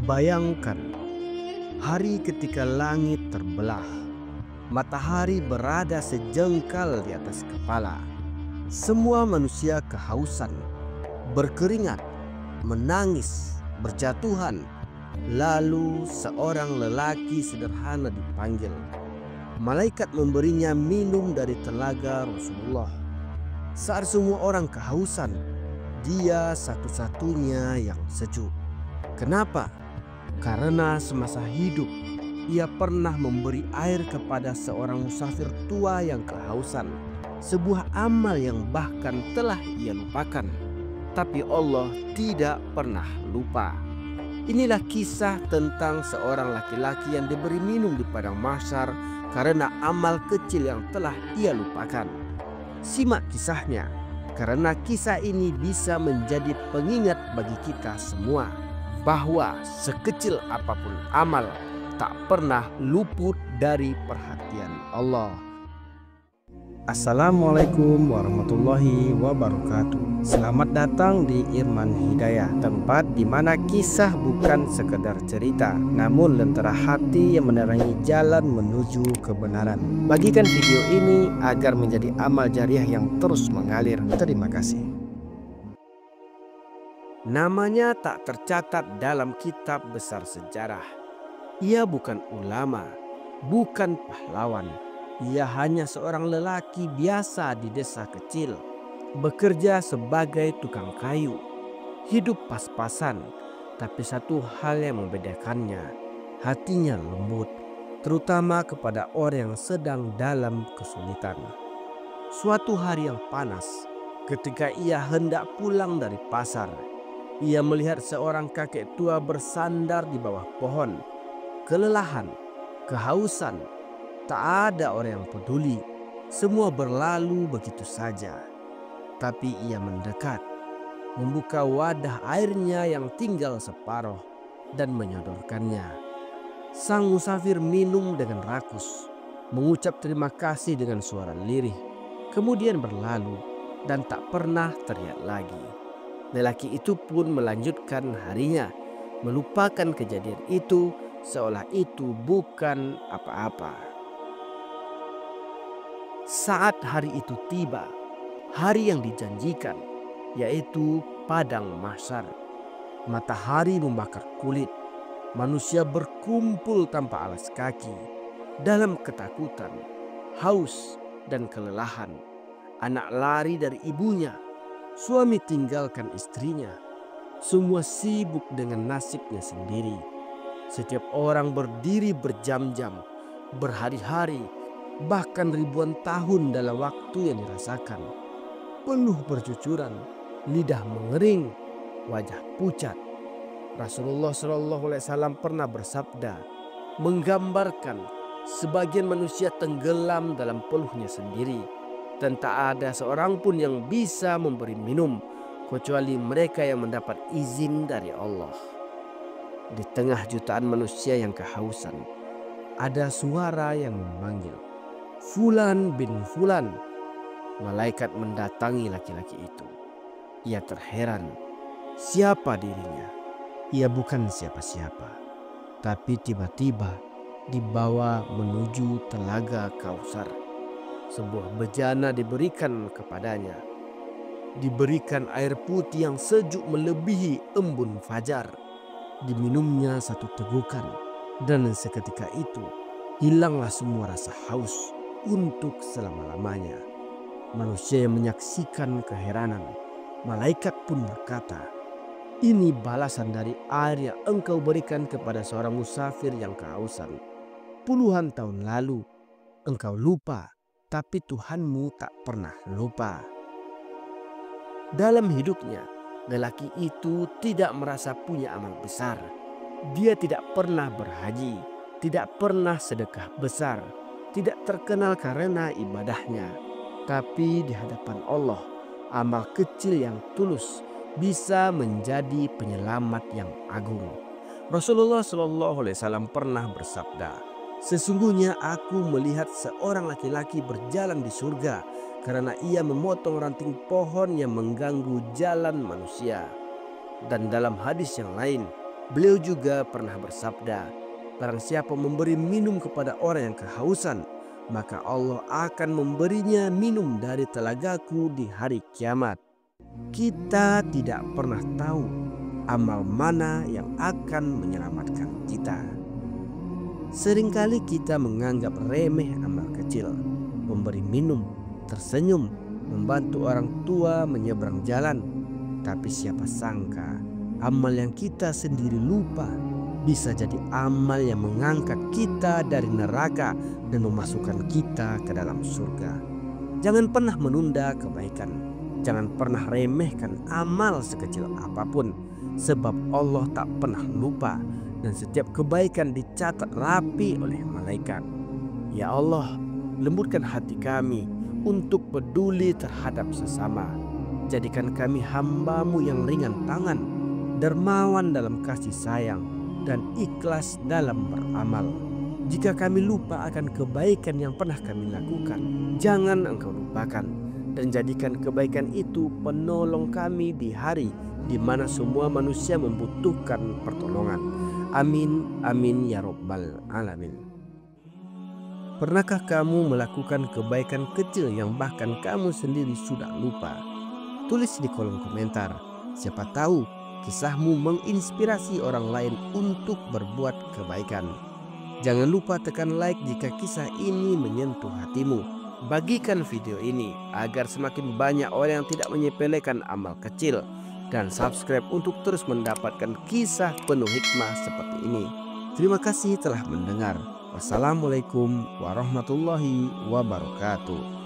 Bayangkan hari ketika langit terbelah, matahari berada sejengkal di atas kepala. Semua manusia kehausan, berkeringat, menangis, berjatuhan. Lalu seorang lelaki sederhana dipanggil. Malaikat memberinya minum dari telaga Rasulullah. Saat semua orang kehausan, dia satu-satunya yang sejuk. Kenapa? Karena semasa hidup ia pernah memberi air kepada seorang musafir tua yang kehausan. Sebuah amal yang bahkan telah ia lupakan. Tapi Allah tidak pernah lupa. Inilah kisah tentang seorang laki-laki yang diberi minum di padang mahsyar karena amal kecil yang telah ia lupakan. Simak kisahnya, karena kisah ini bisa menjadi pengingat bagi kita semua bahwa sekecil apapun amal tak pernah luput dari perhatian Allah. Assalamualaikum warahmatullahi wabarakatuh. Selamat datang di Irman Hidayah, tempat di mana kisah bukan sekedar cerita, namun lentera hati yang menerangi jalan menuju kebenaran. Bagikan video ini agar menjadi amal jariah yang terus mengalir. Terima kasih. Namanya tak tercatat dalam kitab besar sejarah. Ia bukan ulama, bukan pahlawan. Ia hanya seorang lelaki biasa di desa kecil, bekerja sebagai tukang kayu. Hidup pas-pasan, tapi satu hal yang membedakannya, hatinya lembut, terutama kepada orang yang sedang dalam kesulitan. Suatu hari yang panas, ketika ia hendak pulang dari pasar, ia melihat seorang kakek tua bersandar di bawah pohon. Kelelahan, kehausan, tak ada orang yang peduli. Semua berlalu begitu saja. Tapi ia mendekat, membuka wadah airnya yang tinggal separuh dan menyodorkannya. Sang musafir minum dengan rakus, mengucap terima kasih dengan suara lirih, kemudian berlalu dan tak pernah terlihat lagi. Lelaki itu pun melanjutkan harinya, melupakan kejadian itu seolah itu bukan apa-apa. Saat hari itu tiba, hari yang dijanjikan, yaitu padang mahsyar. Matahari membakar kulit, manusia berkumpul tanpa alas kaki, dalam ketakutan, haus, dan kelelahan. Anak lari dari ibunya, suami tinggalkan istrinya. Semua sibuk dengan nasibnya sendiri. Setiap orang berdiri berjam-jam, berhari-hari, bahkan ribuan tahun dalam waktu yang dirasakan. Penuh bercucuran, lidah mengering, wajah pucat. Rasulullah SAW pernah bersabda, menggambarkan sebagian manusia tenggelam dalam peluhnya sendiri, dan tak ada seorang pun yang bisa memberi minum kecuali mereka yang mendapat izin dari Allah. Di tengah jutaan manusia yang kehausan, ada suara yang memanggil, Fulan bin Fulan. Malaikat mendatangi laki-laki itu. Ia terheran, siapa dirinya? Ia bukan siapa-siapa, tapi tiba-tiba dibawa menuju telaga Kausar. Sebuah bejana diberikan kepadanya. Diberikan air putih yang sejuk melebihi embun fajar. Diminumnya satu tegukan, dan seketika itu hilanglah semua rasa haus untuk selama-lamanya. Manusia yang menyaksikan keheranan, malaikat pun berkata, ini balasan dari air yang engkau berikan kepada seorang musafir yang kehausan. Puluhan tahun lalu engkau lupa, tapi Tuhanmu tak pernah lupa. Dalam hidupnya, lelaki itu tidak merasa punya amal besar. Dia tidak pernah berhaji, tidak pernah sedekah besar, tidak terkenal karena ibadahnya. Tapi di hadapan Allah, amal kecil yang tulus bisa menjadi penyelamat yang agung. Rasulullah SAW pernah bersabda, sesungguhnya aku melihat seorang laki-laki berjalan di surga karena ia memotong ranting pohon yang mengganggu jalan manusia. Dan dalam hadis yang lain, Beliau juga pernah bersabda, barang siapa memberi minum kepada orang yang kehausan, maka Allah akan memberinya minum dari telagaku di hari kiamat. Kita tidak pernah tahu amal mana yang akan menyelamatkan kita. Seringkali kita menganggap remeh amal kecil, memberi minum, tersenyum, membantu orang tua menyeberang jalan. Tapi siapa sangka amal yang kita sendiri lupa bisa jadi amal yang mengangkat kita dari neraka dan memasukkan kita ke dalam surga. Jangan pernah menunda kebaikan. Jangan pernah remehkan amal sekecil apapun, sebab Allah tak pernah lupa dan setiap kebaikan dicatat rapi oleh malaikat. Ya Allah, lembutkan hati kami untuk peduli terhadap sesama. Jadikan kami hamba-Mu yang ringan tangan, dermawan dalam kasih sayang, dan ikhlas dalam beramal. Jika kami lupa akan kebaikan yang pernah kami lakukan, jangan Engkau lupakan, dan jadikan kebaikan itu penolong kami di hari di mana semua manusia membutuhkan pertolongan. Amin, amin ya Rabbal Alamin. Pernahkah kamu melakukan kebaikan kecil yang bahkan kamu sendiri sudah lupa? Tulis di kolom komentar. Siapa tahu kisahmu menginspirasi orang lain untuk berbuat kebaikan. Jangan lupa tekan like jika kisah ini menyentuh hatimu. Bagikan video ini agar semakin banyak orang yang tidak menyepelekan amal kecil. Dan subscribe untuk terus mendapatkan kisah penuh hikmah seperti ini. Terima kasih telah mendengar. Wassalamualaikum warahmatullahi wabarakatuh.